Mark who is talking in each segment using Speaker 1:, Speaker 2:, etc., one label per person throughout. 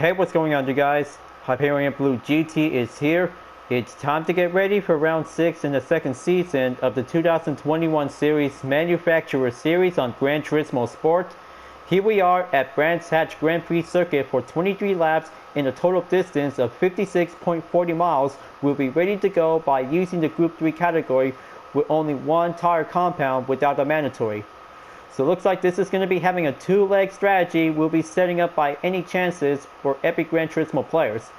Speaker 1: Hey, what's going on, you guys? Hyperion-Blue-GT is here. It's time to get ready for round 6 in the second season of the 2021 series Manufacturer Series on Gran Turismo Sport. Here we are at Brands Hatch Grand Prix circuit for 23 laps in a total distance of 56.40 miles. We'll be ready to go by using the Group 3 category with only one tire compound without a mandatory. So it looks like this is going to be having a two-leg strategy we'll be setting up by any chances for epic Gran Turismo players.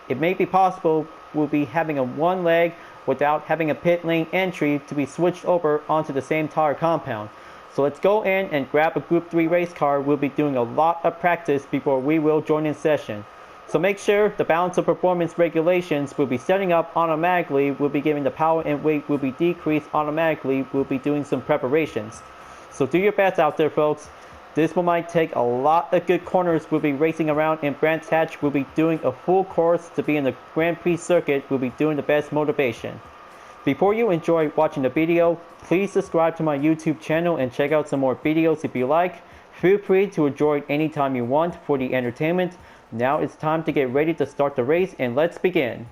Speaker 1: It may be possible we'll be having a one leg without having a pit lane entry to be switched over onto the same tire compound. So let's go in and grab a Group 3 race car. We'll be doing a lot of practice before we will join in session. So make sure the balance of performance regulations will be setting up automatically. We'll be giving the power and weight will be decreased automatically. We'll be doing some preparations. So do your best out there, folks. This one might take a lot of good corners. We'll be racing around in Brands Hatch. We'll be doing a full course to be in the Grand Prix circuit. We'll be doing the best motivation. Before you enjoy watching the video, please subscribe to my YouTube channel and check out some more videos if you like. Feel free to enjoy it anytime you want for the entertainment. Now it's time to get ready to start the race, and let's begin.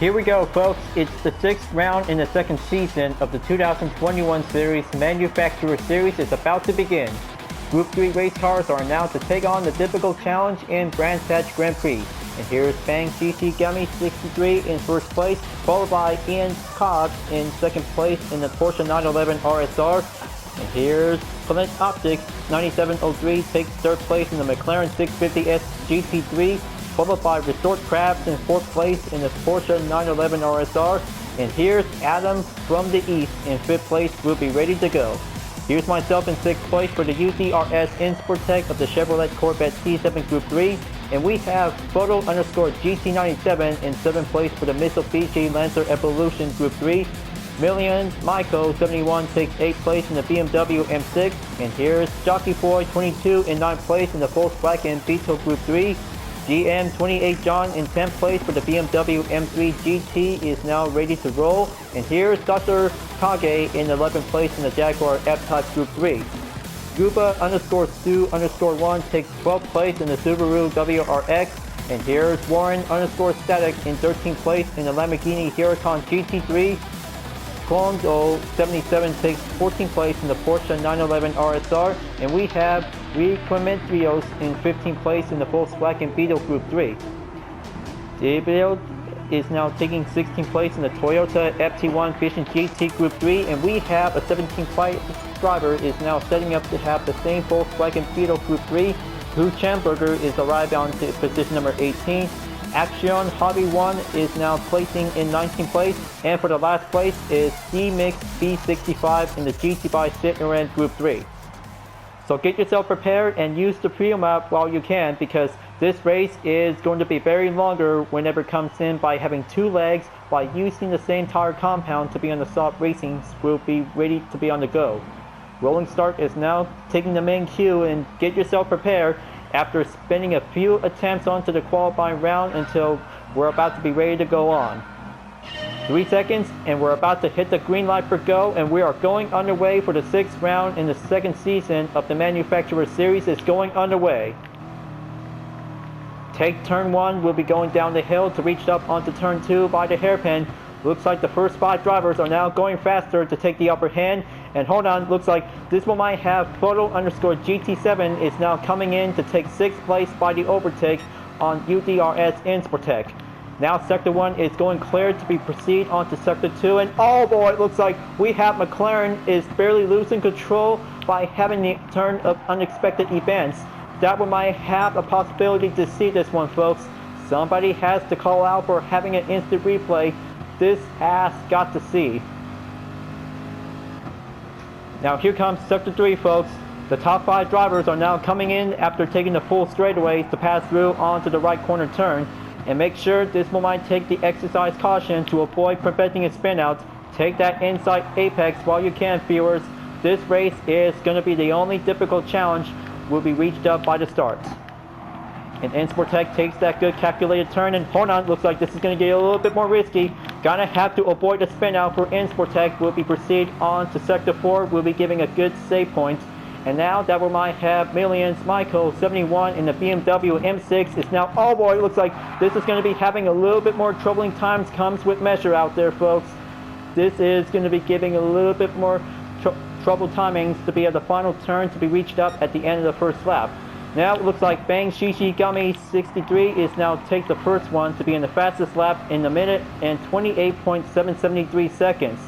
Speaker 1: Here we go, folks. It's the 6th round in the second season of the 2021 series Manufacturer Series is about to begin. Group 3 race cars are now to take on the difficult challenge in Brands Hatch Grand Prix. And here's Bang GT Gummy 63 in first place, followed by Ian Cobb in second place in the Porsche 911 RSR. And here's Clement Optics 9703 takes third place in the McLaren 650S GT3. Followed by Resort Crafts in 4th place in the Porsche 911 RSR. And here's Adam from the East in 5th place. We'll be ready to go. Here's myself in 6th place for the UTRS InSportTech of the Chevrolet Corvette T7 Group 3. And we have Photo_GT97 in 7th place for the Mitsubishi Lancer Evolution Group 3. Million Michael 71 takes 8th place in the BMW M6. And here's Jockey Boy 22 in 9th place in the Volkswagen Beetle Group 3. GM28 John in 10th place for the BMW M3 GT is now ready to roll. And here's Dr. Kage in 11th place in the Jaguar F-Type Group 3. Scuba_Stu_1 takes 12th place in the Subaru WRX. And here's Warren_Static in 13th place in the Lamborghini Huracan GT3. Kondo 77 takes 14th place in the Porsche 911 RSR. And we have Requementrios in 15th place in the Volkswagen Beetle Group 3. Gabriel is now taking 16th place in the Toyota FT1 Vision GT Group 3. And we have a 17th place driver is now setting up to have the same Volkswagen Beetle Group 3. Hu Chamberger is arrived on to position number 18. Action Hobby 1 is now placing in 19th place, and for the last place is D-Mix B65 in the GT by Citroen Group 3. So get yourself prepared and use the pre-map while you can, because this race is going to be very longer whenever it comes in by having two legs. By using the same tire compound to be on the soft racing, we'll be ready to be on the go. Rolling Start is now taking the main cue, and get yourself prepared after spending a few attempts onto the qualifying round until we're about to be ready to go on. 3 seconds and we're about to hit the green light for go, and we are going underway for the 6th round in the second season of the Manufacturer Series is going underway. Take turn 1, we'll be going down the hill to reach up onto turn 2 by the hairpin. Looks like the first 5 drivers are now going faster to take the upper hand. And hold on, looks like this one might have Photo_GT7 is now coming in to take 6th place by the overtake on UTRS InSportTech. Now Sector 1 is going clear to be proceed on to Sector 2, and oh boy, it looks like we have McLaren is barely losing control by having the turn of unexpected events. that one might have a possibility to see this one, folks. Somebody has to call out for having an instant replay. This has got to see. Now here comes Sector 3, folks. The top 5 drivers are now coming in after taking the full straightaways to pass through onto the right corner turn. And make sure this one might take the exercise caution to avoid preventing a spin out. Take that inside apex while you can, viewers. This race is going to be the only difficult challenge will be reached up by the start. And Insportec takes that good calculated turn, and hold on, looks like this is going to get a little bit more risky. Gonna have to avoid the spin out for Insportec. Will be proceed on to Sector 4, will be giving a good save point. And now that we might have Millions, Michael 71 in the BMW M6 is now, oh boy, it looks like this is going to be having a little bit more troubling times comes with measure out there, folks. This is going to be giving a little bit more trouble timings to be at the final turn to be reached up at the end of the first lap. Now it looks like Bang Shishi Gummy 63 is now take the first one to be in the fastest lap in a minute and 28.773 seconds.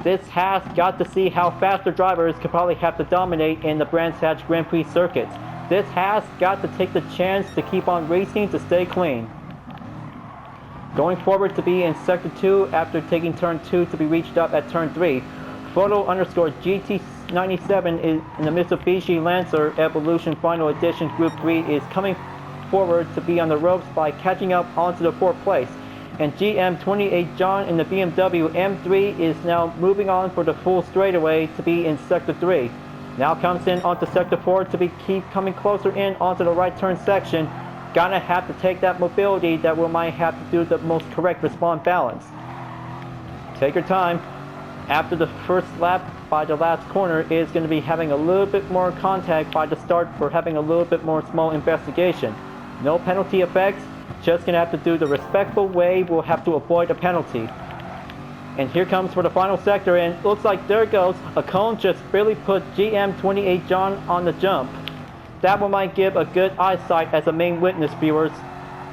Speaker 1: This has got to see how faster drivers could probably have to dominate in the Brands Hatch Grand Prix circuit. This has got to take the chance to keep on racing to stay clean. Going forward to be in Sector 2 after taking Turn 2 to be reached up at Turn 3. Photo_GT97 is in the Mitsubishi Lancer Evolution Final Edition Group 3 is coming forward to be on the ropes by catching up onto the 4th place. And GM28 John in the BMW M3 is now moving on for the full straightaway to be in Sector 3. Now comes in onto Sector 4 to be keep coming closer in onto the right turn section. Gonna have to take that mobility that we might have to do the most correct respawn balance. Take your time. After the first lap by the last corner is going to be having a little bit more contact by the start for having a little bit more small investigation. No penalty effects, just going to have to do the respectful way, we'll have to avoid a penalty. And here comes for the final sector, and looks like there goes, a cone just barely put GM28 John on the jump. That one might give a good eyesight as a main witness, viewers.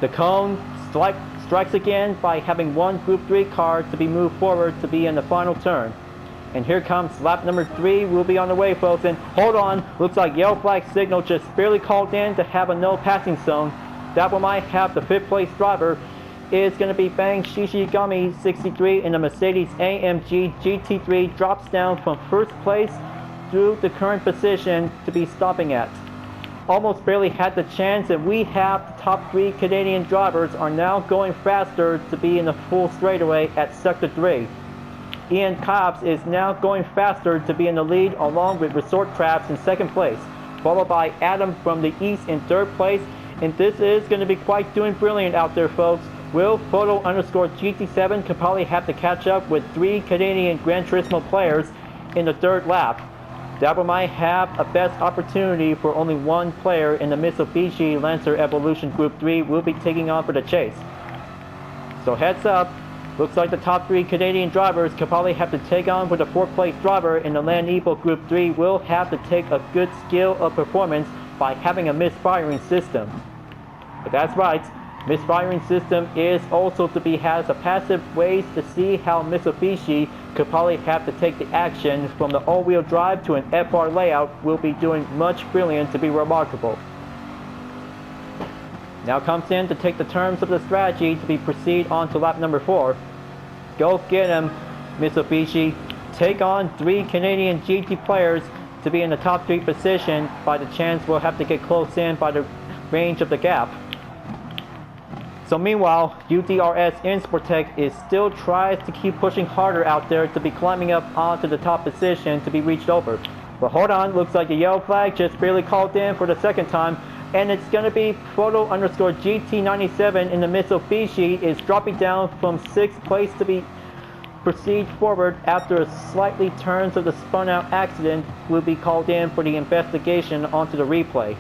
Speaker 1: The cone strikes again by having one Group 3 car to be moved forward to be in the final turn. And here comes lap number 3, will be on the way, folks. And hold on, looks like yellow flag signal just barely called in to have a no passing zone. That one might have the 5th place driver is going to be Bang Shishigami 63 in the Mercedes AMG GT3, drops down from 1st place through the current position to be stopping at. Almost barely had the chance, and we have the top 3 Canadian drivers are now going faster to be in the full straightaway at Sector 3. Ian Cobbs is now going faster to be in the lead along with Resort Traps in 2nd place, followed by Adam from the East in 3rd place, and this is going to be quite doing brilliant out there, folks. Will Photo_GT7 could probably have to catch up with 3 Canadian Gran Turismo players in the 3rd lap. That one might have a best opportunity for only one player in the Mitsubishi Lancer Evolution Group 3 will be taking on for the chase. So heads up, looks like the top 3 Canadian drivers could probably have to take on with the 4th place driver in the Land Evo Group 3 will have to take a good skill of performance by having a misfiring system. But that's right, misfiring system is also to be has a passive ways to see how Mitsubishi could probably have to take the action from the all-wheel drive to an FR layout will be doing much brilliant to be remarkable. Now comes in to take the terms of the strategy to be proceed on to lap number 4. Go get him, Mitsubishi. Take on 3 Canadian GT players to be in the top 3 position. By the chance we'll have to get close in by the range of the gap. So meanwhile, UDRS Insportec is still tries to keep pushing harder out there to be climbing up onto the top position to be reached over. But hold on, looks like the yellow flag just barely called in for the 2nd time, and it's going to be Photo_GT97 in the Mitsubishi is dropping down from 6th place to be proceed forward after a slightly turns of the spun out accident will be called in for the investigation onto the replay.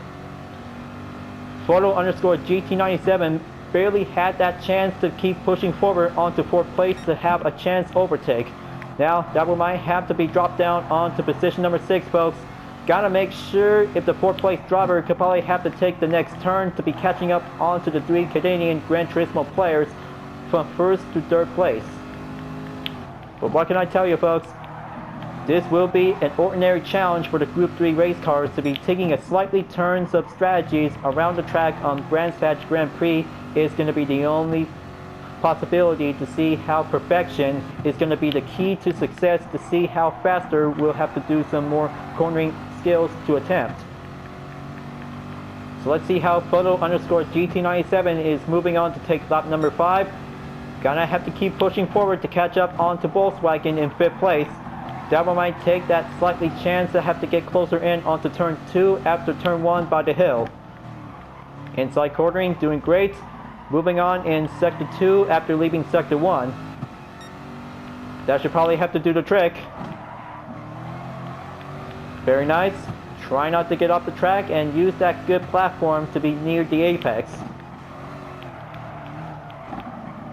Speaker 1: Photo_GT97 barely had that chance to keep pushing forward onto 4th place to have a chance overtake. Now that one might have to be dropped down onto position number 6, folks. Gotta make sure if the 4th place driver could probably have to take the next turn to be catching up onto the 3 Canadian Gran Turismo players from 1st to 3rd place. But what can I tell you, folks? This will be an ordinary challenge for the Group 3 race cars to be taking a slightly turns of strategies around the track on Brands Hatch Grand Prix is going to be the only possibility to see how perfection is going to be the key to success, to see how faster we'll have to do some more cornering skills to attempt. So let's see how Photo_GT97 is moving on to take lap number 5. Gonna have to keep pushing forward to catch up onto Volkswagen in 5th place. That one might take that slightly chance to have to get closer in onto turn 2 after turn 1 by the hill. Inside cornering, doing great. Moving on in sector 2 after leaving sector 1. That should probably have to do the trick. Very nice. Try not to get off the track and use that good platform to be near the apex.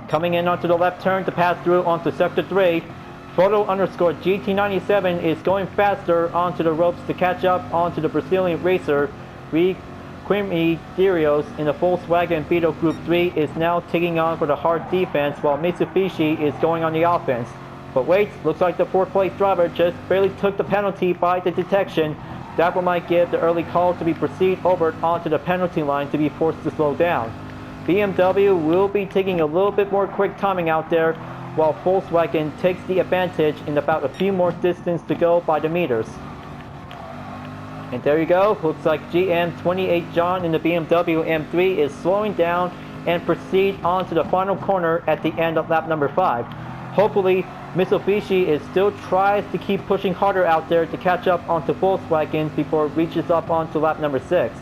Speaker 1: Coming in onto the left turn to pass through onto sector 3. Photo_GT97 is going faster onto the ropes to catch up onto the Brazilian racer. Hyperion-Blue-GT in the Volkswagen Beetle Group 3 is now taking on for the hard defense while Mitsubishi is going on the offense. But wait, looks like the 4th place driver just barely took the penalty by the detection. That one might give the early call to be proceed over onto the penalty line to be forced to slow down. BMW will be taking a little bit more quick timing out there, while Volkswagen takes the advantage in about a few more distance to go by the meters. And there you go, looks like GM28 John in the BMW M3 is slowing down and proceed onto the final corner at the end of lap number 5. Hopefully, Mitsubishi is still tries to keep pushing harder out there to catch up onto Volkswagen before it reaches up onto lap number 6.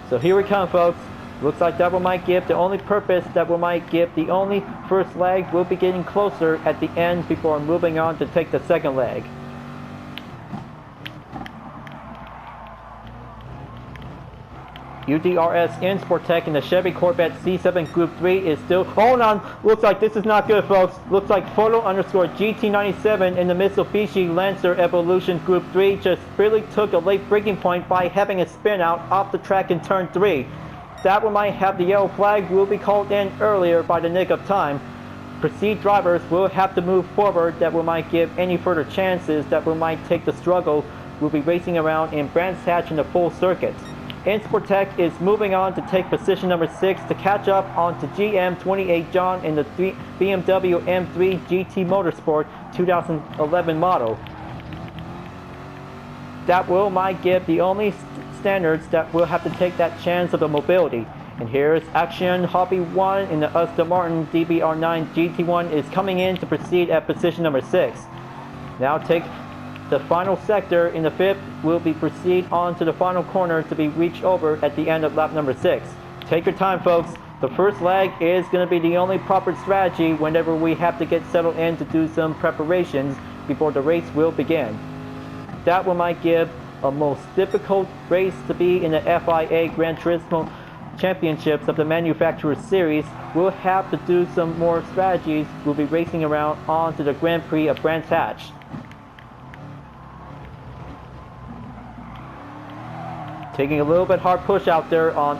Speaker 1: So here we come, folks. Looks like that one might give the only purpose, that one might give the only first leg. Will be getting closer at the end before moving on to take the second leg. UDRS in Sportec in the Chevy Corvette C7 Group 3 is still... Hold on! Looks like this is not good, folks. Looks like Photo_GT97 in the Mitsubishi Lancer Evolution Group 3 just really took a late breaking point by having a spin out off the track in turn 3. That one might have the yellow flag, will be called in earlier by the nick of time. Proceed drivers will have to move forward. That will might give any further chances. That will might take the struggle. Will be racing around in Brands Hatch in the full circuit. Sportec is moving on to take position number 6 to catch up onto GM28 John in the BMW M3 GT Motorsport 2011 model. That will might give the only standards that will have to take that chance of the mobility. And here's Action Hobby 1 in the Aston Martin DBR9 GT1 is coming in to proceed at position number 6. Now take the final sector in the 5th, will be proceed on to the final corner to be reached over at the end of lap number 6. Take your time, folks. The first leg is going to be the only proper strategy whenever we have to get settled in to do some preparations before the race will begin. That one might give a most difficult race to be in the FIA Gran Turismo Championships of the Manufacturer Series. We'll have to do some more strategies. We'll be racing around on to the Grand Prix of Brands Hatch. Taking a little bit hard push out there on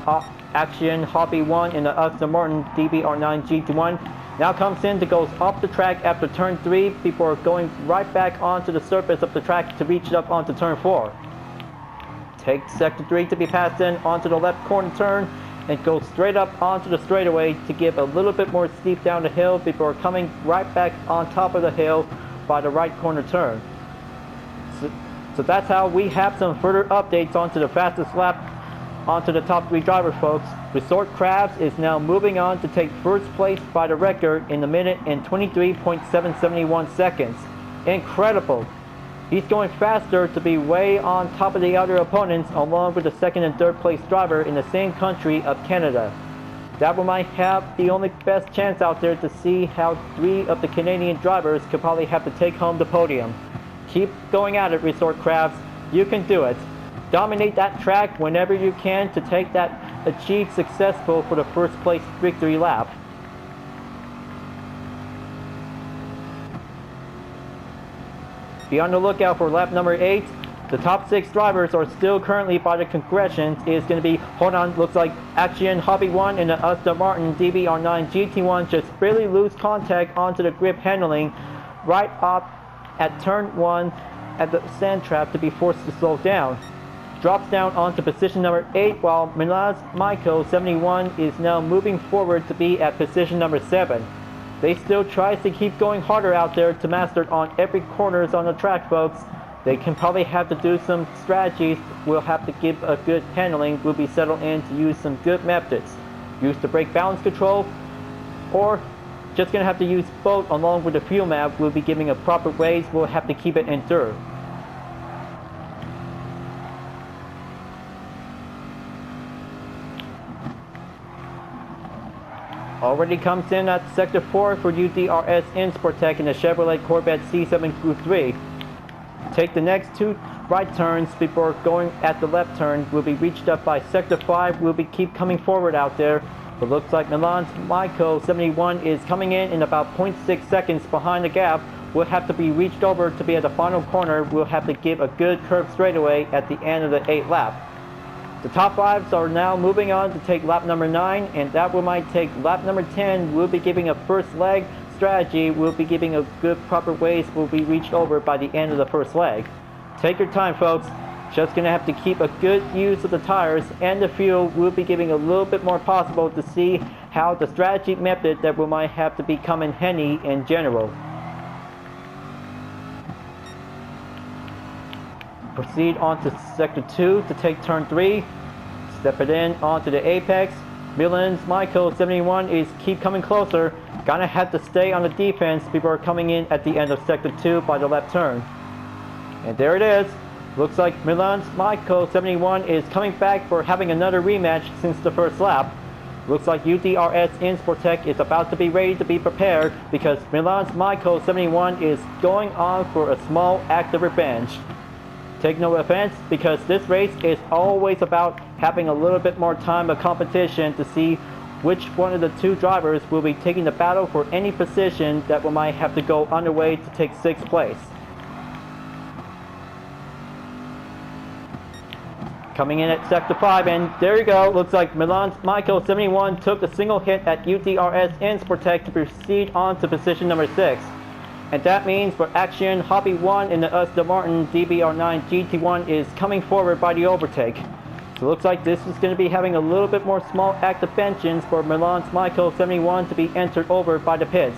Speaker 1: Action Hobby 1 in the Aston Martin DBR9 GT1. Now comes in to goes off the track after turn 3 before going right back onto the surface of the track to reach it up onto turn 4. Take sector 3 to be passed in onto the left corner turn and go straight up onto the straightaway to give a little bit more steep down the hill before coming right back on top of the hill by the right corner turn. So that's how we have some further updates onto the fastest lap onto the top 3 drivers, folks. Resort Crabs is now moving on to take first place by the record in the minute and 23.771 seconds. Incredible. He's going faster to be way on top of the other opponents along with the second and third place driver in the same country of Canada. That one might have the only best chance out there to see how 3 of the Canadian drivers could probably have to take home the podium. Keep going at it, Resort Crabs. You can do it. Dominate that track whenever you can to take that achieve successful for the first place victory lap. Be on the lookout for lap number 8. The top 6 drivers are still currently by the congressions. Is going to be, hold on, looks like Action Hobby 1 in the Aston Martin DBR9 GT1 just barely lose contact onto the grip handling right up at turn 1 at the sand trap to be forced to slow down. Drops down onto position number 8 while Milan's Maiko 71 is now moving forward to be at position number 7. They still try to keep going harder out there to master on every corners on the track, folks. They can probably have to do some strategies. We'll have to give a good handling. We'll be settled in to use some good methods. Use the brake balance control, or just gonna have to use both along with the fuel map. We'll be giving a proper ways. We'll have to keep it in third. Already comes in at Sector 4 for UDRS Sportec in the Chevrolet Corvette C7 Group 3. Take the next 2 right turns before going at the left turn. Will be reached up by Sector 5. Will be keep coming forward out there. It looks like Milan's Maiko 71 is coming in about 0.6 seconds behind the gap. Will have to be reached over to be at the final corner. We'll have to give a good curve straightaway at the end of the 8th lap. The top 5s are now moving on to take lap number 9, and that will might take lap number 10. We'll be giving a first leg strategy. We'll be giving a good proper ways. Will be reached over by the end of the first leg. Take your time, folks. Just gonna have to keep a good use of the tires and the fuel. We'll be giving a little bit more possible to see how the strategy method that we might have to become in handy in general. Proceed on to Sector 2 to take turn 3. Step it in onto the apex. Milan's Maiko 71 is keep coming closer. Gonna have to stay on the defense before coming in at the end of Sector 2 by the left turn. And there it is. Looks like Milan's Maiko 71 is coming back for having another rematch since the first lap. Looks like UDRS Sportec is about to be ready to be prepared because Milan's Maiko 71 is going on for a small act of revenge. Take no offense, because this race is always about having a little bit more time of competition to see which one of the 2 drivers will be taking the battle for any position that we might have to go underway to take 6th place. Coming in at Sector 5, and there you go. Looks like Milan's Maiko 71 took a single hit at UDRS Sportec to proceed on to position number 6. And that means for Action Hobby 1 in the Aston Martin DBR9 GT1 is coming forward by the overtake. So it looks like this is going to be having a little bit more small act of vengeance for Milan's Maiko 71 to be entered over by the pits.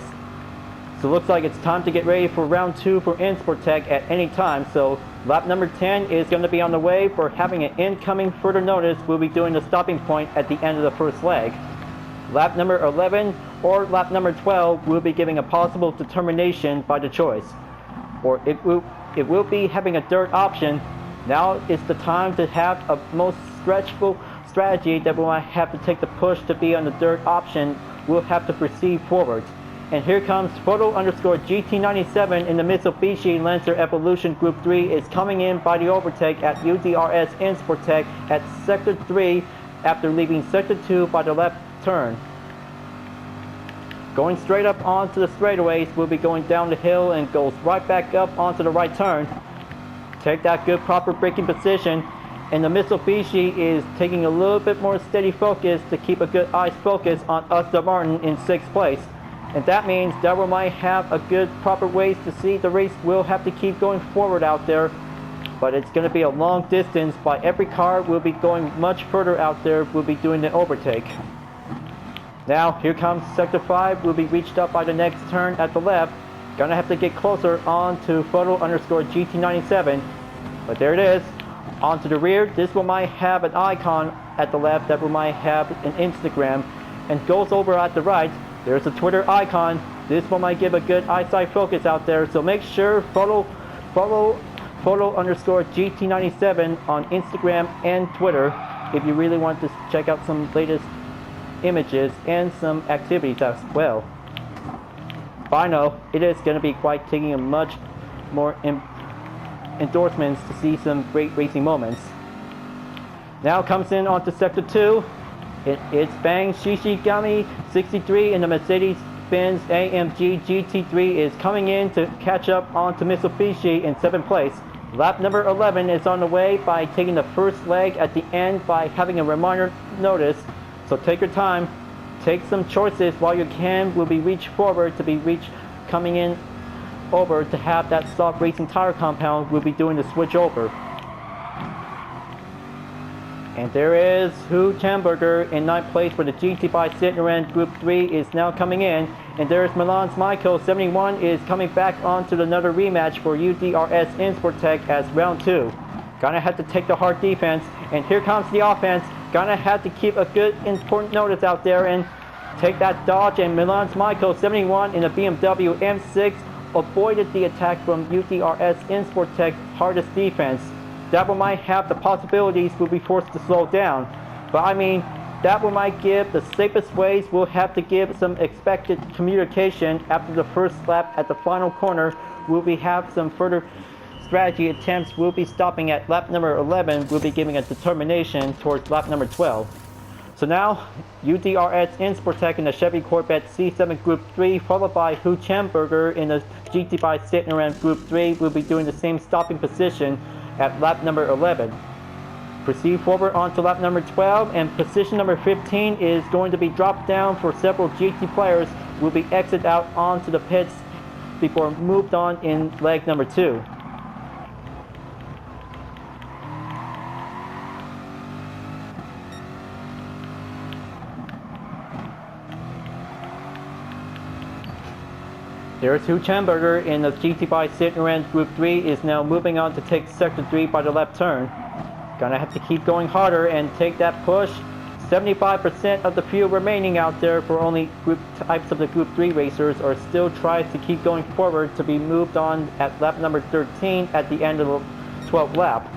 Speaker 1: So it looks like it's time to get ready for round 2 for Sportec at any time. So lap number 10 is going to be on the way for having an incoming further notice. We'll be doing the stopping point at the end of the first leg. Lap number 11 or lap number 12 will be giving a possible determination by the choice. Or it will be having a third option. Now is the time to have a most stretchful strategy that we might have to take the push to be on the third option. We'll have to proceed forward. And here comes Photo_GT97 in the Mitsubishi Lancer Evolution Group 3 is coming in by the overtake at UDRS Sportec at Sector 3 after leaving Sector 2 by the left turn. Going straight up onto the straightaways, we'll be going down the hill and goes right back up onto the right turn. Take that good proper braking position, and the Mitsubishi is taking a little bit more steady focus to keep a good eyes focus on Aston Martin in 6th place. And that means that we might have a good proper ways to see the race will have to keep going forward out there. But it's going to be a long distance. By every car will be going much further out there. We'll be doing the overtake. Now here comes Sector 5. Will be reached up by the next turn at the left. Gonna have to get closer on to Photo_GT97. But there it is. Onto the rear. This one might have an icon at the left that we might have an Instagram. And goes over at the right. There's a Twitter icon. This one might give a good eyesight focus out there. So make sure Photo_GT97 on Instagram and Twitter if you really want to check out some latest images and some activities as well. But I know it is going to be quite taking a much more endorsements to see some great racing moments. Now comes in onto Sector 2. It's Bang Shishigami 63 in the Mercedes-Benz AMG GT3 is coming in to catch up onto Mitsubishi in 7th place. Lap number 11 is on the way by taking the first leg at the end by having a reminder notice. So take your time, take some choices while you can. Will be reached forward to be reached coming in over to have that soft racing tire compound will be doing the switch over. And there is Hu Chamberger in 9th place for the GT by Citroen Group 3 is now coming in. And there's Milan's Michael 71 is coming back onto another rematch for UDRS Insportec as round 2. Gonna have to take the hard defense, and here comes the offense. Gonna have to keep a good important notice out there and take that dodge, and Milan's Michael 71 in a BMW M6 avoided the attack from UDRS Insportec hardest defense. That one might have the possibilities will be forced to slow down. But I mean, that one might give the safest ways. We'll have to give some expected communication after the first lap at the final corner. Will we have some further strategy attempts? We'll be stopping at lap number 11. We'll be giving a determination towards lap number 12. So now, UDRS Insportec in the Chevy Corvette C7 Group 3, followed by Hu Chamberger in the GT by Citroen Group 3, will be doing the same stopping position at lap number 11. Proceed forward onto lap number 12, and position number 15 is going to be dropped down for several GT players. Will be exit out onto the pits before moved on in leg number 2. There's Hu Chamberger in the GT by Citroen Group 3 is now moving on to take Sector 3 by the left turn. Gonna have to keep going harder and take that push. 75% of the field remaining out there for only group types of the Group 3 racers are still trying to keep going forward to be moved on at lap number 13 at the end of the 12th lap.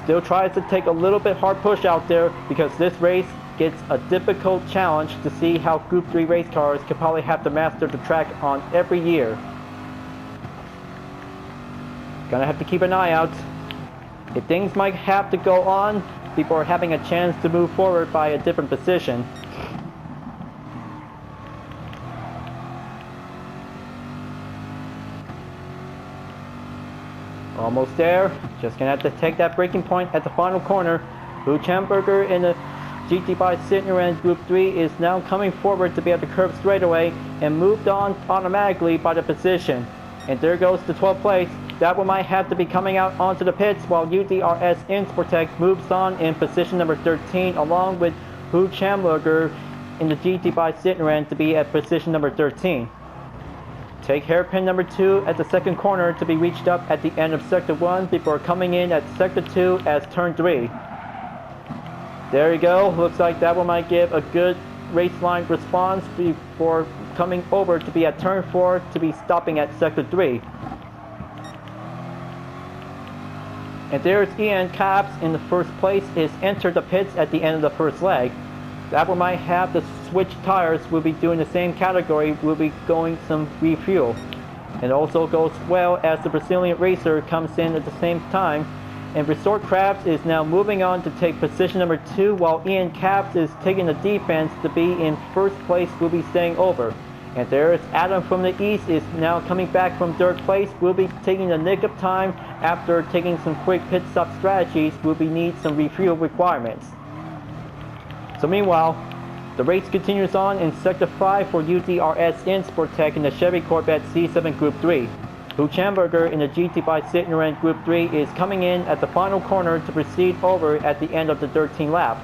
Speaker 1: Still tries to take a little bit hard push out there because this race gets a difficult challenge to see how Group 3 race cars could probably have to master the track on every year. Gonna have to keep an eye out. If things might have to go on before having a chance to move forward by a different position. Almost there. Just gonna have to take that braking point at the final corner. Hu Chamberger in the GT by Citroen Group 3 is now coming forward to be at the curb straightaway and moved on automatically by the position. And there goes the 12th place. That one might have to be coming out onto the pits while UDRS Insportec moves on in position number 13 along with Hu Chamberger in the GT by Citroen to be at position number 13. Take hairpin number 2 at the second corner to be reached up at the end of Sector 1 before coming in at Sector 2 as Turn 3. There you go. Looks like that one might give a good race line response before coming over to be at Turn 4 to be stopping at Sector 3. And there's Ian Capps in the first place is entered the pits at the end of the first leg. That one might have the switch tires. Will be doing the same category. Will be going some refuel. It also goes well as the Brazilian racer comes in at the same time. And Resort Crafts is now moving on to take position number 2 while Ian Capps is taking the defense to be in first place. Will be staying over. And there's Adam from the East is now coming back from third place. Will be taking the nick of time after taking some quick pit stop strategies. Will be need some refuel requirements. So meanwhile, the race continues on in Sector 5 for UDRS Insportec in the Chevy Corvette C7 Group 3. Hu Chamberger in the GT by Citroen Group 3 is coming in at the final corner to proceed over at the end of the 13th lap.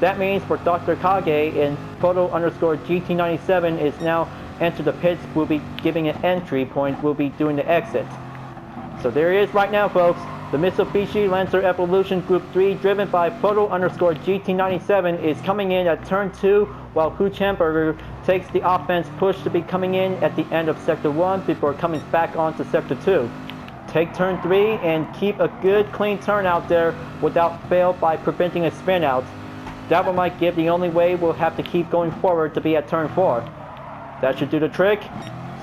Speaker 1: That means for Dr. Kage in photo_GT97 is now entered the pits. Will be giving an entry point. Will be doing the exit. So there he is right now, folks. The Mitsubishi Lancer Evolution Group 3 driven by photo_GT97 is coming in at Turn 2 while Hu Chamberger takes the offense push to be coming in at the end of Sector 1 before coming back onto Sector 2. Take Turn 3 and keep a good clean turn out there without fail by preventing a spin out. That one might give the only way we'll have to keep going forward to be at Turn 4. That should do the trick.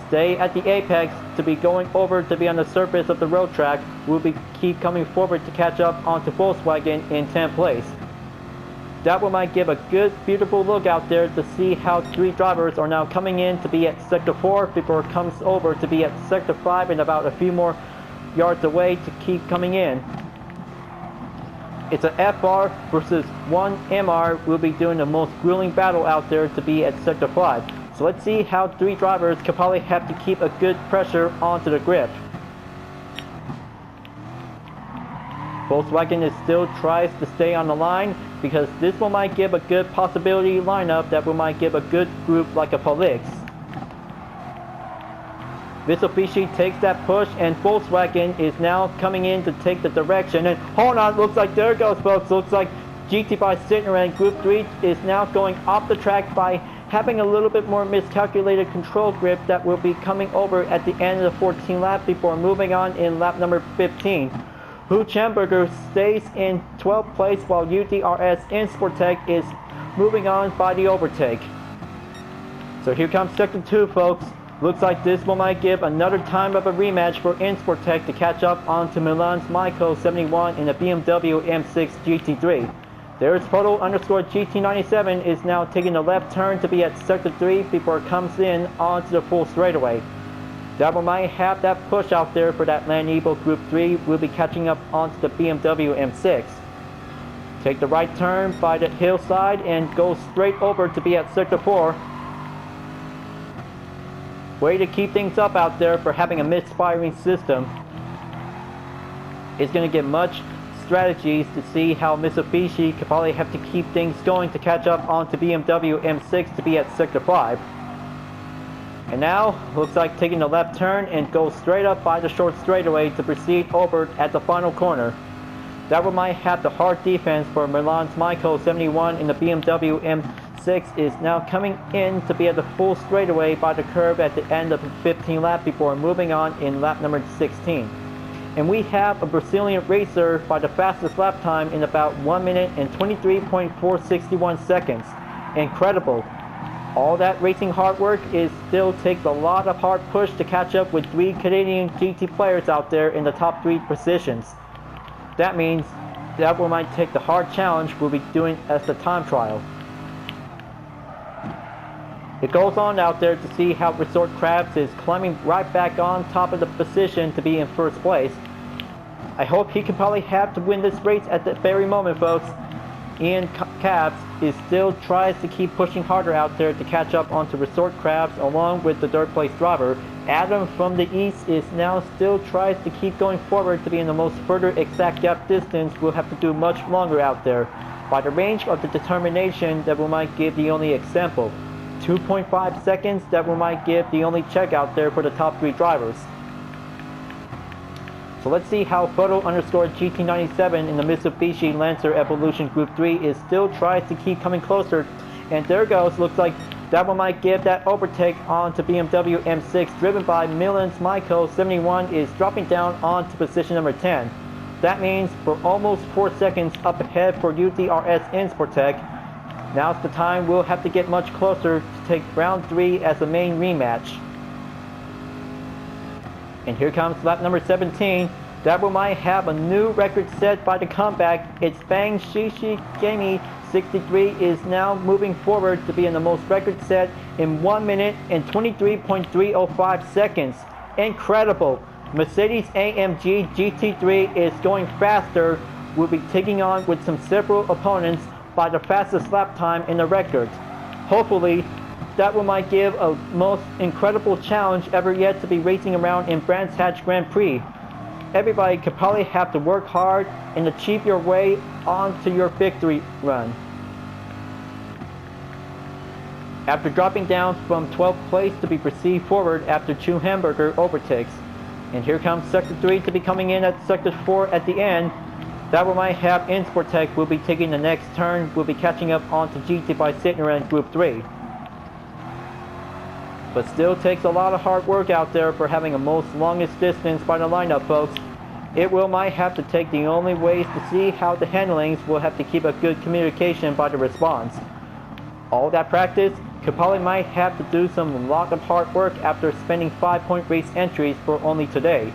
Speaker 1: Stay at the apex to be going over to be on the surface of the road track. We'll be keep coming forward to catch up onto Volkswagen in 10th place. That one might give a good, beautiful look out there to see how 3 drivers are now coming in to be at Sector 4 before it comes over to be at Sector 5 and about a few more yards away to keep coming in. It's an FR versus one MR. We'll be doing the most grueling battle out there to be at Sector 5. So let's see how three drivers could probably have to keep a good pressure onto the grip. Volkswagen is still tries to stay on the line because this one might give a good possibility lineup that will might give a good group like a Prix. Mitsubishi takes that push and Volkswagen is now coming in to take the direction. And hold on, looks like there it goes folks. Looks like GT by Citroën Group 3 is now going off the track by having a little bit more miscalculated control grip that will be coming over at the end of the 14th lap before moving on in lap number 15. Hooch Hamburger stays in 12th place while UDRS Insportec is moving on by the overtake. So here comes sector 2 folks. Looks like this one might give another time of a rematch for Insportec to catch up onto Milan's Maiko 71 in the BMW M6 GT3. There's Photo_GT97 is now taking the left turn to be at sector 3 before it comes in onto the full straightaway. That one might have that push out there for that Land Evo Group 3 will be catching up onto the BMW M6. Take the right turn by the hillside and go straight over to be at sector 4. Way to keep things up out there for having a misfiring system. It's going to get much strategies to see how Mitsubishi could probably have to keep things going to catch up onto BMW M6 to be at sector 5. And now, looks like taking the left turn and go straight up by the short straightaway to proceed over at the final corner. That one might have the hard defense for Milan's Maiko 71 in the BMW M6 is now coming in to be at the full straightaway by the curve at the end of the 15th lap before moving on in lap number 16. And we have a Brazilian racer by the fastest lap time in about 1 minute and 23.461 seconds. Incredible. All that racing hard work still takes a lot of hard push to catch up with 3 Canadian GT players out there in the top 3 positions. That means that one might take the hard challenge we'll be doing as the time trial. It goes on out there to see how Resort Krabs is climbing right back on top of the position to be in first place. I hope he can probably have to win this race at the very moment folks. Ian Cabs is still tries to keep pushing harder out there to catch up onto Resort Krabs along with the third place driver. Adam from the east is now still tries to keep going forward to be in the most further exact gap distance. We'll have to do much longer out there. By the range of the determination that we might give the only example. 2.5 seconds that we might give the only check out there for the top 3 drivers. So let's see how Photo_GT97 in the Mitsubishi Lancer Evolution Group 3 is still tries to keep coming closer. And there goes, looks like that one might give that overtake onto BMW M6 driven by Milan's Maiko 71 is dropping down onto position number 10. That means for almost 4 seconds up ahead for UDRS Insportec. Now's the time we'll have to get much closer to take round 3 as the main rematch. And here comes lap number 17. That one might have a new record set by the comeback. It's Bang Shishi Gamey 63 is now moving forward to be in the most record set in 1 minute and 23.305 seconds. Incredible. Mercedes AMG GT3 is going faster. We'll be taking on with some several opponents by the fastest lap time in the record. Hopefully, that one might give a most incredible challenge ever yet to be racing around in Brands Hatch Grand Prix. Everybody could probably have to work hard and achieve your way onto your victory run. After dropping down from 12th place to be proceed forward after 2 hamburger overtakes. And here comes sector 3 to be coming in at sector 4 at the end. That one might have Insportec will be taking the next turn, will be catching up onto GT by Citroën Group 3. But still takes a lot of hard work out there for having a most longest distance by the lineup folks. It will might have to take the only ways to see how the handlings will have to keep a good communication by the response. All that practice could probably might have to do some lot of hard work after spending 5-point race entries for only today.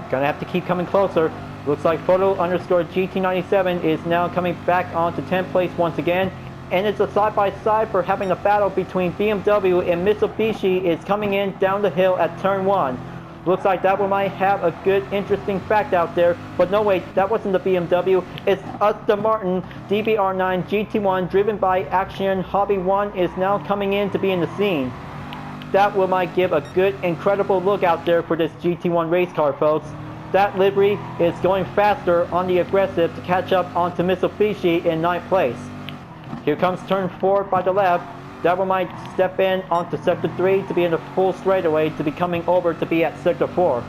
Speaker 1: Gonna have to keep coming closer. Looks like Photo_GT97 is now coming back onto 10th place once again. And it's a side-by-side for having a battle between BMW and Mitsubishi is coming in down the hill at turn 1. Looks like that one might have a good, interesting fact out there. But no, wait, that wasn't the BMW. It's Aston Martin DBR9 GT1 driven by Action Hobby 1 is now coming in to be in the scene. That will might give a good, incredible look out there for this GT1 race car, folks. That livery is going faster on the aggressive to catch up onto Mitsubishi in 9th place. Here comes turn 4 by the left. That one might step in onto sector 3 to be in the full straightaway to be coming over to be at sector 4.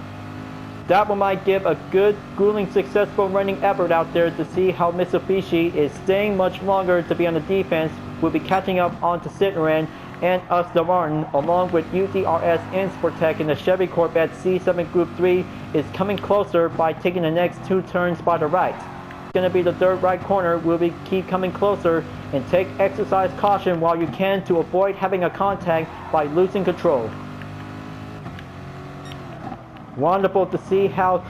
Speaker 1: That one might give a good, grueling, successful running effort out there to see how Mitsubishi is staying much longer to be on the defense. Will be catching up onto Citroën and Aston Martin, along with UDRS and Sportec in the Chevy Corvette C7 Group 3 is coming closer by taking the next 2 turns by the right. Going to be the third right corner. Will be keep coming closer and take exercise caution while you can to avoid having a contact by losing control. Wonderful to see how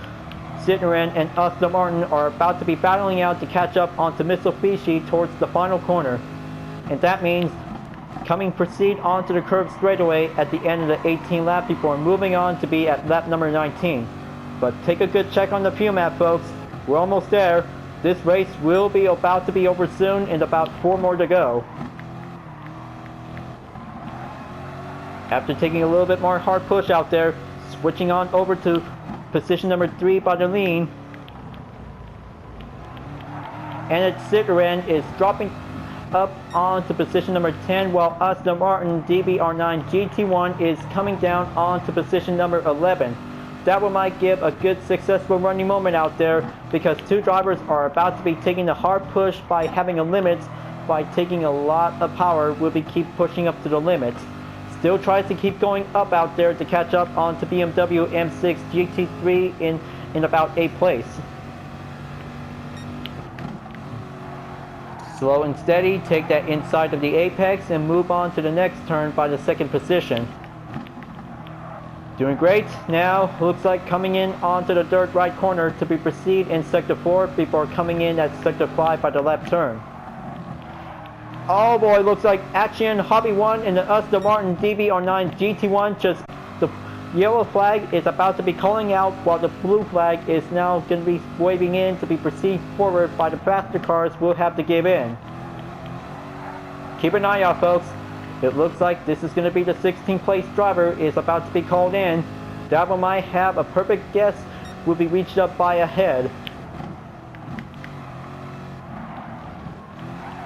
Speaker 1: Citroën and Aston Martin are about to be battling out to catch up onto Mitsubishi towards the final corner, and that means proceed onto the curved straightaway at the end of the 18th lap before moving on to be at lap number 19. But take a good check on the fuel map, folks. We're almost there. This race will be about to be over soon and about 4 more to go. After taking a little bit more hard push out there, switching on over to position number 3 by the lean. And its Citroën is dropping up onto position number 10 while Aston Martin DBR9 GT1 is coming down onto position number 11. That one might give a good successful running moment out there because 2 drivers are about to be taking the hard push by having a limit, by taking a lot of power. Will be keep pushing up to the limit. Still tries to keep going up out there to catch up onto BMW M6 GT3 in about 8th place. Slow and steady, take that inside of the apex and move on to the next turn by the 2nd position. Doing great. Now looks like coming in onto the 3rd right corner to be proceed in sector 4 before coming in at sector 5 by the left turn. Oh boy, looks like Action Hobby 1 and the Aston Martin DBR9 GT1 just the yellow flag is about to be calling out while the blue flag is now going to be waving in to be proceed forward by the faster cars will have to give in. Keep an eye out, folks. It looks like this is going to be the 16th place driver is about to be called in. That one might have a perfect guess will be reached up by a head.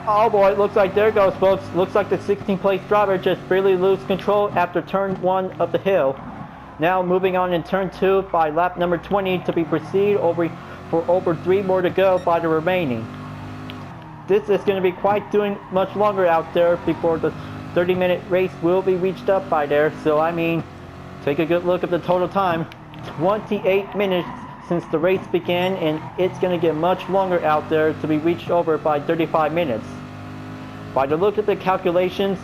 Speaker 1: Oh boy, it looks like there goes, folks. Looks like the 16th place driver just barely lose control after turn 1 of the hill. Now moving on in turn 2 by lap number 20 to be proceed over 3 more to go by the remaining. This is going to be quite doing much longer out there before the 30-minute race will be reached up by there. So I mean, take a good look at the total time. 28 minutes since the race began, and it's going to get much longer out there to be reached over by 35 minutes. By the look at the calculations,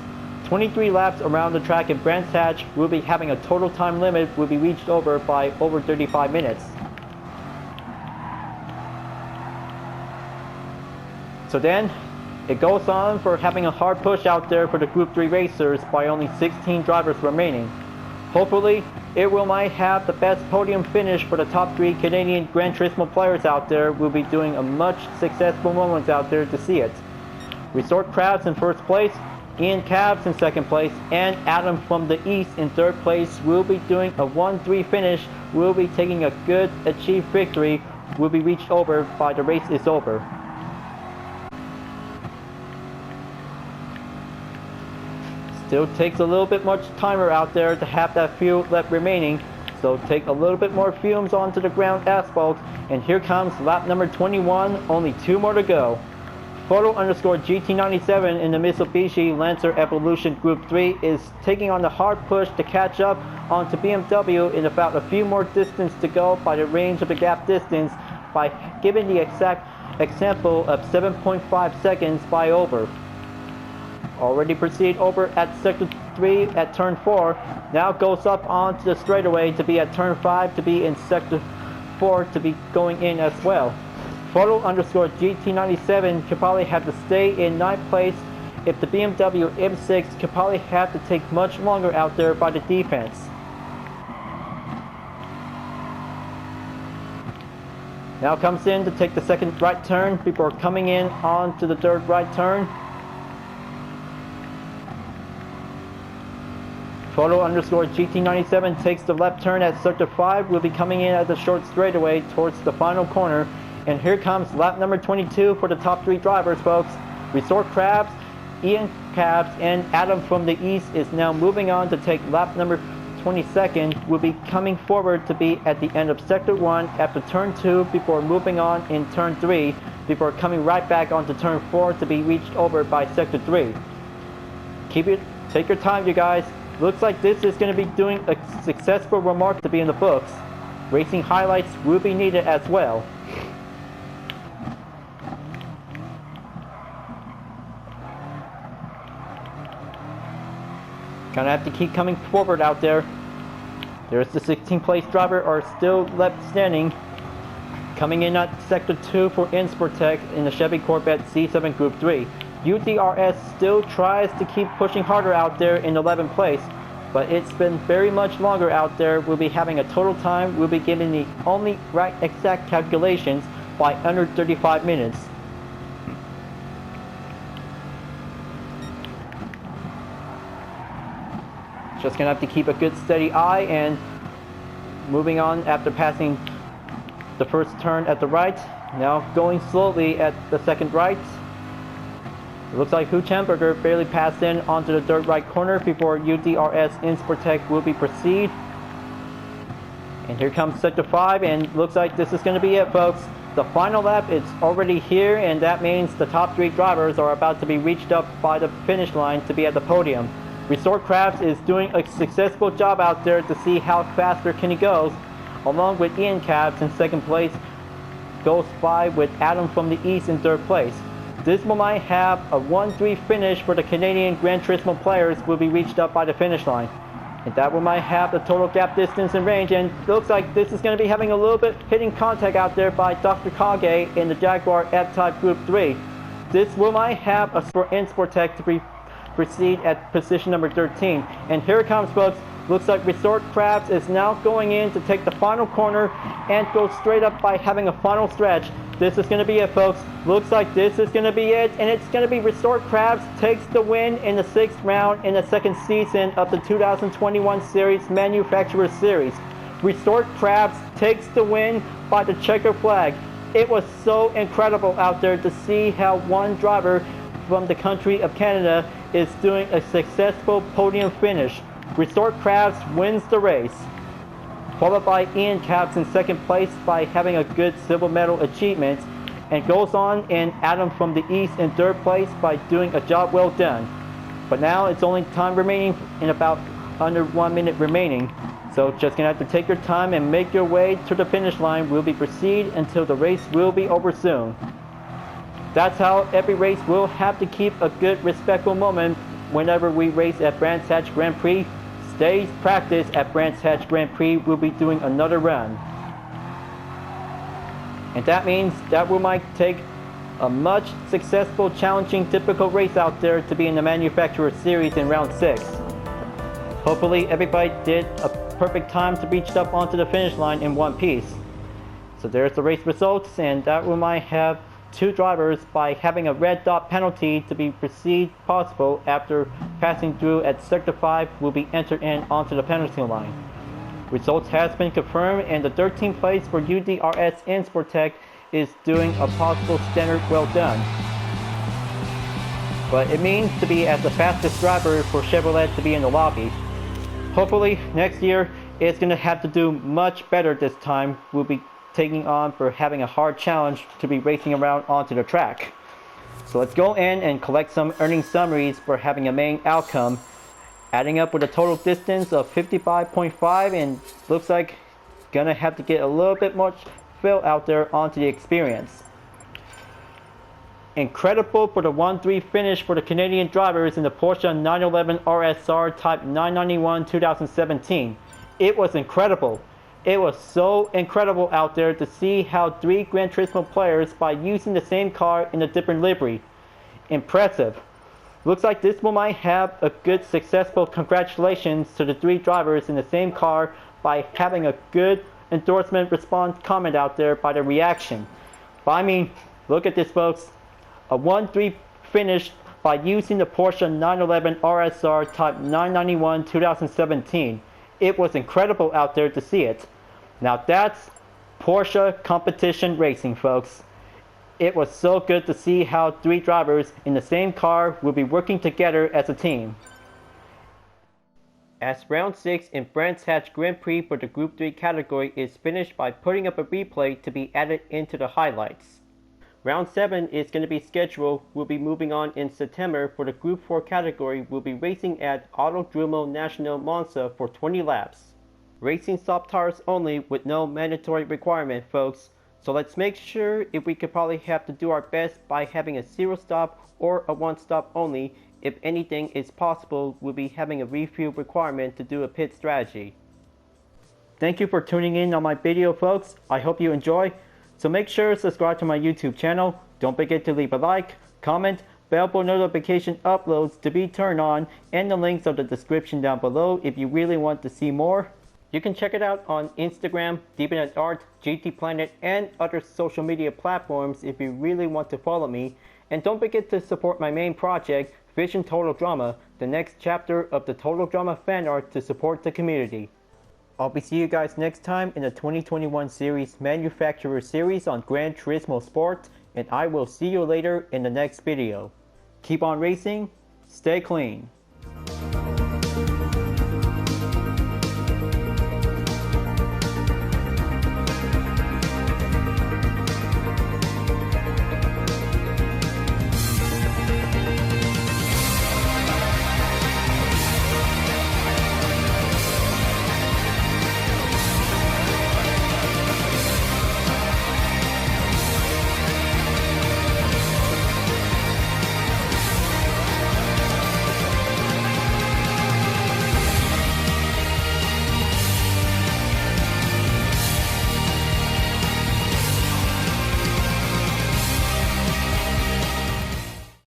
Speaker 1: 23 laps around the track in Brands Hatch will be having a total time limit will be reached over by over 35 minutes. So then, it goes on for having a hard push out there for the Group 3 racers by only 16 drivers remaining. Hopefully, it will might have the best podium finish for the top 3 Canadian Gran Turismo players out there. Will be doing a much successful moments out there to see it. Resort Crabs in 1st place, Ian Cabs in 2nd place, and Adam from the East in 3rd place will be doing a 1-3 finish. Will be taking a good achieved victory. Will be reached over by the race is over. Still takes a little bit much timer out there to have that fuel left remaining, so take a little bit more fumes onto the ground asphalt, and here comes lap number 21, only 2 more to go. Photo_GT97 in the Mitsubishi Lancer Evolution Group 3 is taking on the hard push to catch up onto BMW in about a few more distance to go by the range of the gap distance by giving the exact example of 7.5 seconds by over. Already proceed over at sector 3 at turn 4, now goes up onto the straightaway to be at turn 5 to be in sector 4 to be going in as well. Photo_GT97 could probably have to stay in 9th place if the BMW M6 could probably have to take much longer out there by the defense. Now comes in to take the second right turn before coming in onto the third right turn. Photo_GT97 takes the left turn at sector 5. Will be coming in at the short straightaway towards the final corner. And here comes lap number 22 for the top 3 drivers, folks. Resort Krabs, Ian Cabs, and Adam from the East is now moving on to take lap number 22nd. Will be coming forward to be at the end of sector 1 after turn 2 before moving on in turn 3 before coming right back onto turn 4 to be reached over by sector 3. Take your time, you guys. Looks like this is going to be doing a successful remark to be in the books. Racing highlights will be needed as well. Gonna have to keep coming forward out there. There's the 16th place driver are still left standing. Coming in at sector 2 for Insportec in the Chevy Corvette C7 Group 3. UDRS still tries to keep pushing harder out there in 11th place, but it's been very much longer out there. We'll be having a total time. We'll be giving the only right exact calculations by under 35 minutes. Just gonna have to keep a good steady eye and moving on after passing the first turn at the right. Now going slowly at the second right. It looks like Hooch Hamburger barely passed in onto the third right corner before UDRS Insportec will be proceed. And here comes sector 5, and looks like this is going to be it, folks. The final lap is already here, and that means the top 3 drivers are about to be reached up by the finish line to be at the podium. Resort Crafts is doing a successful job out there to see how faster Kenny goes, along with Ian Cabs in second place, goes by with Adam from the East in third place. This one might have a 1-3 finish for the Canadian Gran Turismo players will be reached up by the finish line. And that one might have the total gap distance and range, and looks like this is going to be having a little bit hitting contact out there by Dr. Kage in the Jaguar F-Type Group 3. This one might have a Insportec to proceed at position number 13. And here it comes, folks. Looks like Resort Crafts is now going in to take the final corner and go straight up by having a final stretch. This is going to be it, folks. Looks like this is going to be it, and it's going to be Resort Crafts takes the win in the 6th round in the 2nd season of the 2021 Series Manufacturer Series. Resort Crafts takes the win by the checker flag. It was so incredible out there to see how one driver from the country of Canada is doing a successful podium finish. Resort Crafts wins the race, followed by Ian Cabs in second place by having a good silver medal achievement, and goes on in Adam from the East in third place by doing a job well done. But now it's only time remaining in about under 1 minute remaining, so just gonna have to take your time and make your way to the finish line. We'll be proceed until the race will be over soon. That's how every race will have to keep a good respectful moment whenever we race at Brands Hatch Grand Prix. Today's practice at Brands Hatch Grand Prix will be doing another run. And that means that we might take a much successful, challenging, typical race out there to be in the Manufacturer Series in round 6. Hopefully everybody did a perfect time to reach up onto the finish line in one piece. So there's the race results, and that we might have 2 drivers by having a red dot penalty to be proceed possible after passing through at sector 5 will be entered in onto the penalty line. Results has been confirmed, and the 13th place for UDRS Insportec is doing a possible standard well done. But it means to be as the fastest driver for Chevrolet to be in the lobby. Hopefully next year it's going to have to do much better this time. We'll be taking on for having a hard challenge to be racing around onto the track. So let's go in and collect some earning summaries for having a main outcome, adding up with a total distance of 55.5, and looks like gonna have to get a little bit much fill out there onto the experience. Incredible for the 1-3 finish for the Canadian drivers in the Porsche 911 RSR Type 991 2017. It was incredible. It was so incredible out there to see how 3 Gran Turismo players by using the same car in a different livery. Impressive. Looks like this one might have a good successful congratulations to the 3 drivers in the same car by having a good endorsement response comment out there by the reaction. But I mean, look at this folks, a 1-3 finish by using the Porsche 911 RSR Type 991 2017. It was incredible out there to see it. Now that's Porsche competition racing, folks. It was so good to see how 3 drivers in the same car will be working together as a team. As round 6 in Brands Hatch Grand Prix for the Group 3 category is finished by putting up a replay to be added into the highlights. Round 7 is going to be scheduled, we'll be moving on in September for the Group 4 category. We'll be racing at Autodromo National Monza for 20 laps. Racing soft tires only with no mandatory requirement, folks. So let's make sure, if we could probably have to do our best by having a 0 stop or a 1 stop only. If anything is possible, we'll be having a refuel requirement to do a pit strategy. Thank you for tuning in on my video, folks. I hope you enjoy. So make sure to subscribe to my YouTube channel. Don't forget to leave a like, comment, bell for notification uploads to be turned on, and the links are in the description down below if you really want to see more. You can check it out on Instagram, Deepin Art, GT Planet, and other social media platforms if you really want to follow me. And don't forget to support my main project, Vision Total Drama, the next chapter of the Total Drama fan art to support the community. I'll be seeing you guys next time in the 2021 series Manufacturer Series on Gran Turismo Sport, and I will see you later in the next video. Keep on racing, stay clean.